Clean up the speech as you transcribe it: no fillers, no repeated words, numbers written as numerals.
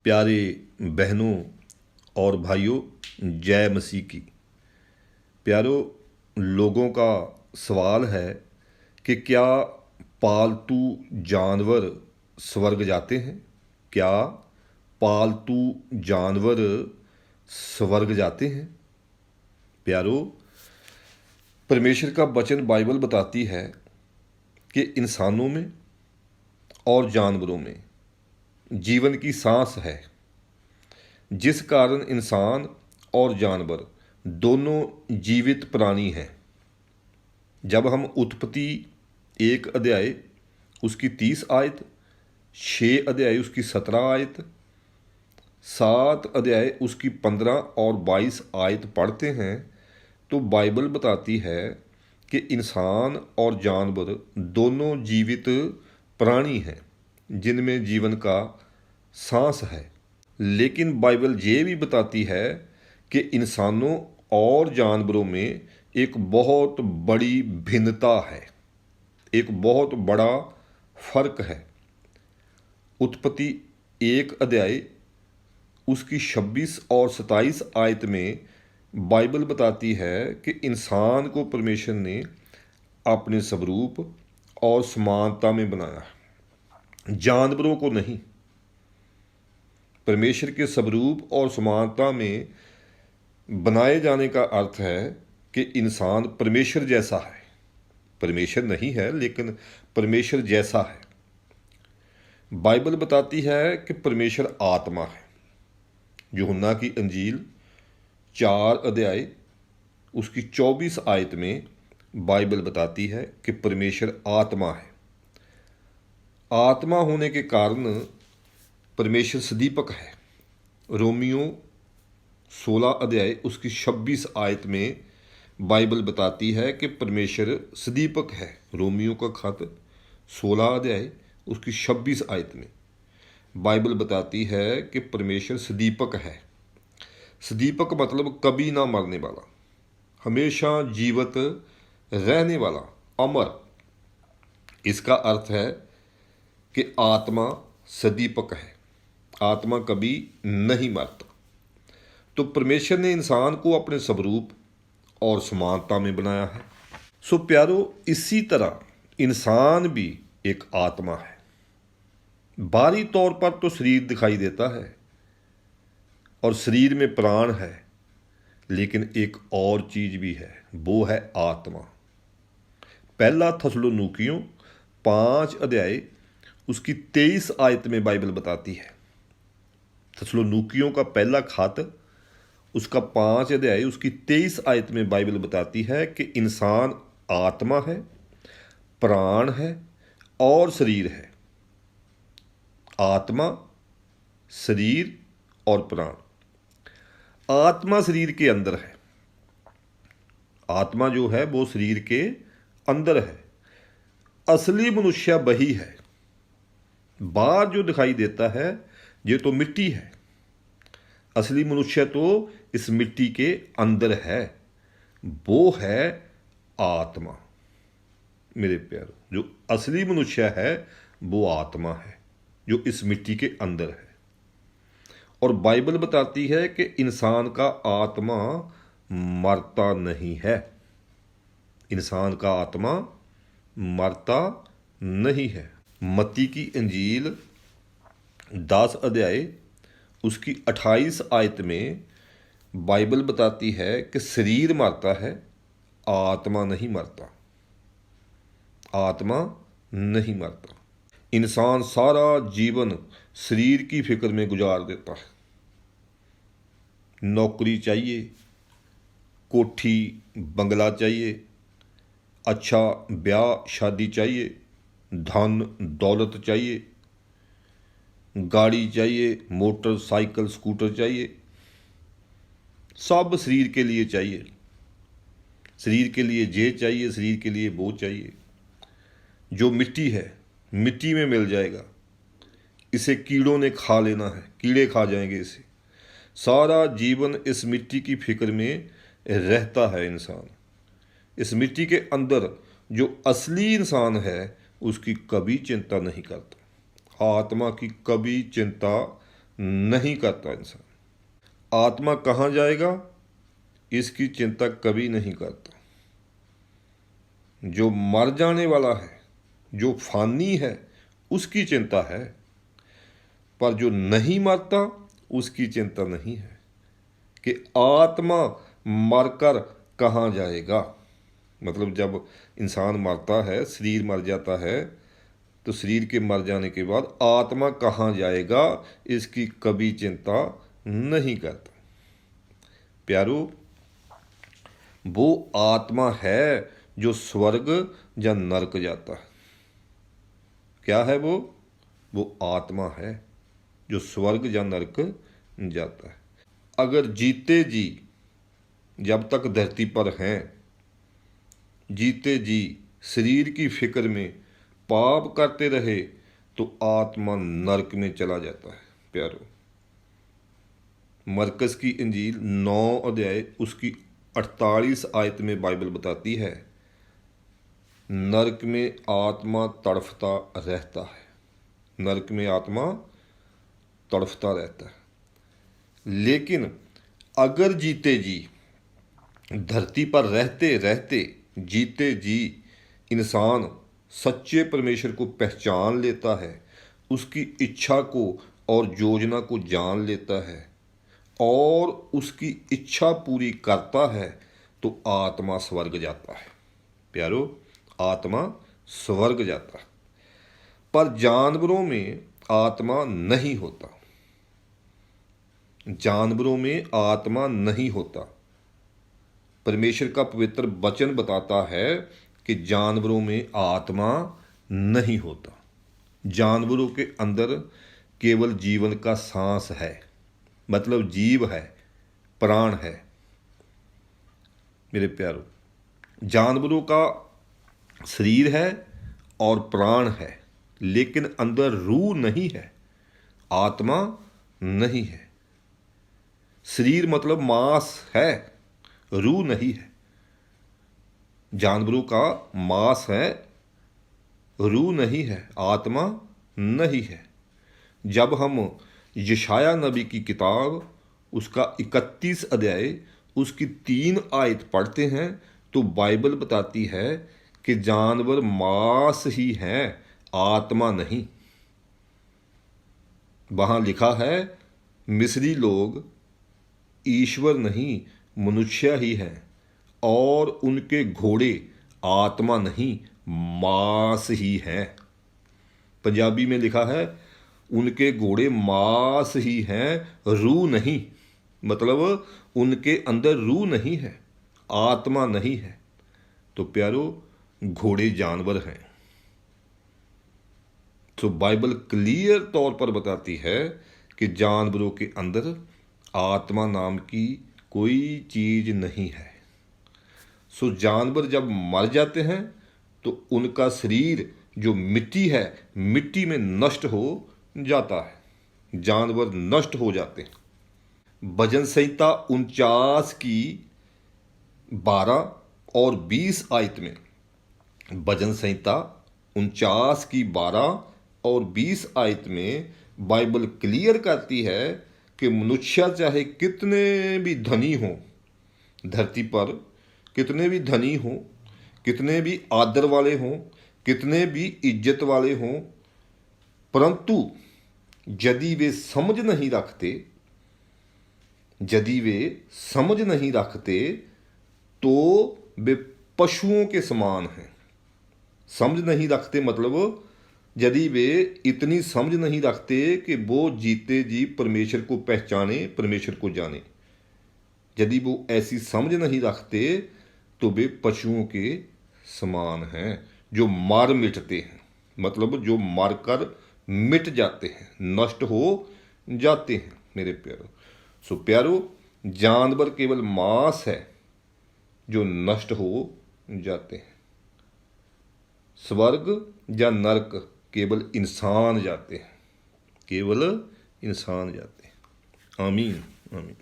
प्यारे बहनों और भाइयों, जय मसीह की। प्यारों, लोगों का सवाल है कि क्या पालतू जानवर स्वर्ग जाते हैं? क्या पालतू जानवर स्वर्ग जाते हैं? प्यारों, परमेश्वर का वचन बाइबल बताती है कि इंसानों में और जानवरों में जीवन की सांस है, जिस कारण इंसान और जानवर दोनों जीवित प्राणी हैं। जब हम उत्पत्ति 1 अध्याय उसकी 30 आयत, 6 अध्याय उसकी 17 आयत, 7 अध्याय उसकी 15 और 22 आयत पढ़ते हैं तो बाइबल बताती है कि इंसान और जानवर दोनों जीवित प्राणी हैं जिनमें जीवन का सांस है। लेकिन बाइबल ये भी बताती है कि इंसानों और जानवरों में एक बहुत बड़ी भिन्नता है, एक बहुत बड़ा फर्क है। उत्पत्ति 1 अध्याय उसकी 26 और 27 आयत में बाइबल बताती है कि इंसान को परमेश्वर ने अपने स्वरूप और समानता में बनाया है, जानवरों को नहीं। परमेश्वर के स्वरूप और समानता में बनाए जाने का अर्थ है कि इंसान परमेश्वर जैसा है। परमेश्वर नहीं है लेकिन परमेश्वर जैसा है। बाइबल बताती है कि परमेश्वर आत्मा है। यूहन्ना की अंजील 4 अध्याय उसकी 24 आयत में बाइबल बताती है कि परमेश्वर आत्मा है। आत्मा होने के कारण परमेश्वर सदीपक है। रोमियो 16 अध्याय उसकी 26 आयत में बाइबल बताती है कि परमेश्वर सदीपक है। रोमियो का खत 16 अध्याय उसकी 26 आयत में बाइबल बताती है कि परमेश्वर सदीपक है। सदीपक मतलब कभी ना मरने वाला, हमेशा जीवित रहने वाला, अमर। इसका अर्थ है कि आत्मा सदीपक है, आत्मा कभी नहीं मरता। तो परमेश्वर ने इंसान को अपने स्वरूप और समानता में बनाया है। सो प्यारो, इसी तरह इंसान भी एक आत्मा है। बाहरी तौर पर तो शरीर दिखाई देता है और शरीर में प्राण है, लेकिन एक और चीज भी है, वो है आत्मा। पहला थस्सलुनीकियों 5 अध्याय उसकी 23 आयत में बाइबल बताती है। थस्सलुनीकियों का पहला खत उसका 5 अध्याय उसकी 23 आयत में बाइबल बताती है कि इंसान आत्मा है, प्राण है और शरीर है। आत्मा, शरीर और प्राण। आत्मा शरीर के अंदर है। आत्मा जो है वो शरीर के अंदर है। असली मनुष्य वही है। बाहर जो दिखाई देता है ये तो मिट्टी है। असली मनुष्य तो इस मिट्टी के अंदर है, वो है आत्मा। मेरे प्यारो, जो असली मनुष्य है वो आत्मा है जो इस मिट्टी के अंदर है। और बाइबल बताती है कि इंसान का आत्मा मरता नहीं है। इंसान का आत्मा मरता नहीं है। मत्ती की अंजील 10 अध्याय उसकी 28 आयत में बाइबल बताती है कि शरीर मरता है, आत्मा नहीं मरता। आत्मा नहीं मरता। इंसान सारा जीवन शरीर की फिक्र में गुजार देता है। नौकरी चाहिए, कोठी बंगला चाहिए, अच्छा ब्याह शादी चाहिए, धन दौलत चाहिए, गाड़ी चाहिए, मोटरसाइकिल स्कूटर चाहिए, सब शरीर के लिए चाहिए। शरीर के लिए ये चाहिए, शरीर के लिए वो चाहिए। जो मिट्टी है मिट्टी में मिल जाएगा, इसे कीड़ों ने खा लेना है, कीड़े खा जाएंगे इसे। सारा जीवन इस मिट्टी की फिक्र में रहता है इंसान। इस मिट्टी के अंदर जो असली इंसान है उसकी कभी चिंता नहीं करता, आत्मा की कभी चिंता नहीं करता इंसान। आत्मा कहाँ जाएगा इसकी चिंता कभी नहीं करता। जो मर जाने वाला है, जो फानी है, उसकी चिंता है, पर जो नहीं मरता उसकी चिंता नहीं है कि आत्मा मरकर कहाँ जाएगा। मतलब जब इंसान मरता है, शरीर मर जाता है, तो शरीर के मर जाने के बाद आत्मा कहाँ जाएगा इसकी कभी चिंता नहीं करता। प्यारो, वो आत्मा है जो स्वर्ग या नरक जाता है। क्या है वो आत्मा है जो स्वर्ग या नरक जाता है। अगर जीते जी जब तक धरती पर हैं, जीते जी शरीर की फिक्र में पाप करते रहे तो आत्मा नरक में चला जाता है। प्यारो, मरकस की इंजील 9 अध्याय उसकी 48 आयत में बाइबल बताती है, नरक में आत्मा तड़फता रहता है। नरक में आत्मा तड़फता रहता है। लेकिन अगर जीते जी धरती पर रहते रहते जीते जी इंसान सच्चे परमेश्वर को पहचान लेता है, उसकी इच्छा को और योजना को जान लेता है और उसकी इच्छा पूरी करता है, तो आत्मा स्वर्ग जाता है। प्यारो, आत्मा स्वर्ग जाता है। पर जानवरों में आत्मा नहीं होता। जानवरों में आत्मा नहीं होता। परमेश्वर का पवित्र वचन बताता है कि जानवरों में आत्मा नहीं होता। जानवरों के अंदर केवल जीवन का सांस है, मतलब जीव है, प्राण है। मेरे प्यारो, जानवरों का शरीर है और प्राण है, लेकिन अंदर रूह नहीं है, आत्मा नहीं है। शरीर मतलब मांस है, रूह नहीं है। जानवरों का मांस है, रूह नहीं है, आत्मा नहीं है। जब हम यशाया नबी की किताब उसका 31 अध्याय उसकी 3 आयत पढ़ते हैं तो बाइबल बताती है कि जानवर मांस ही हैं, आत्मा नहीं। वहाँ लिखा है मिस्री लोग ईश्वर नहीं मनुष्य ही हैं और उनके घोड़े आत्मा नहीं मांस ही हैं। पंजाबी में लिखा है उनके घोड़े मांस ही हैं, रूह नहीं। मतलब उनके अंदर रूह नहीं है, आत्मा नहीं है। तो प्यारो, घोड़े जानवर हैं। तो बाइबल क्लियर तौर पर बताती है कि जानवरों के अंदर आत्मा नाम की कोई चीज नहीं है। सो जानवर जब मर जाते हैं तो उनका शरीर जो मिट्टी है, मिट्टी में नष्ट हो जाता है। जानवर नष्ट हो जाते हैं। भजन संहिता 49 की 12 और 20 आयत में, भजन संहिता 49 की 12 और 20 आयत में बाइबल क्लियर करती है कि मनुष्य चाहे कितने भी धनी हों, धरती पर कितने भी धनी हों, कितने भी आदर वाले हों, कितने भी इज्जत वाले हों, परंतु यदि वे समझ नहीं रखते, यदि वे समझ नहीं रखते तो वे पशुओं के समान हैं। समझ नहीं रखते मतलब यदि वे इतनी समझ नहीं रखते कि वो जीते जी परमेश्वर को पहचाने, परमेश्वर को जाने, यदि वो ऐसी समझ नहीं रखते तो वे पशुओं के समान हैं जो मर मिटते हैं। मतलब जो मरकर मिट जाते हैं, नष्ट हो जाते हैं। मेरे प्यारो, सो प्यारो, जानवर केवल मांस है जो नष्ट हो जाते हैं। स्वर्ग या नरक केवल इंसान जाते हैं, केवल इंसान जाते हैं। आमीन, आमीन।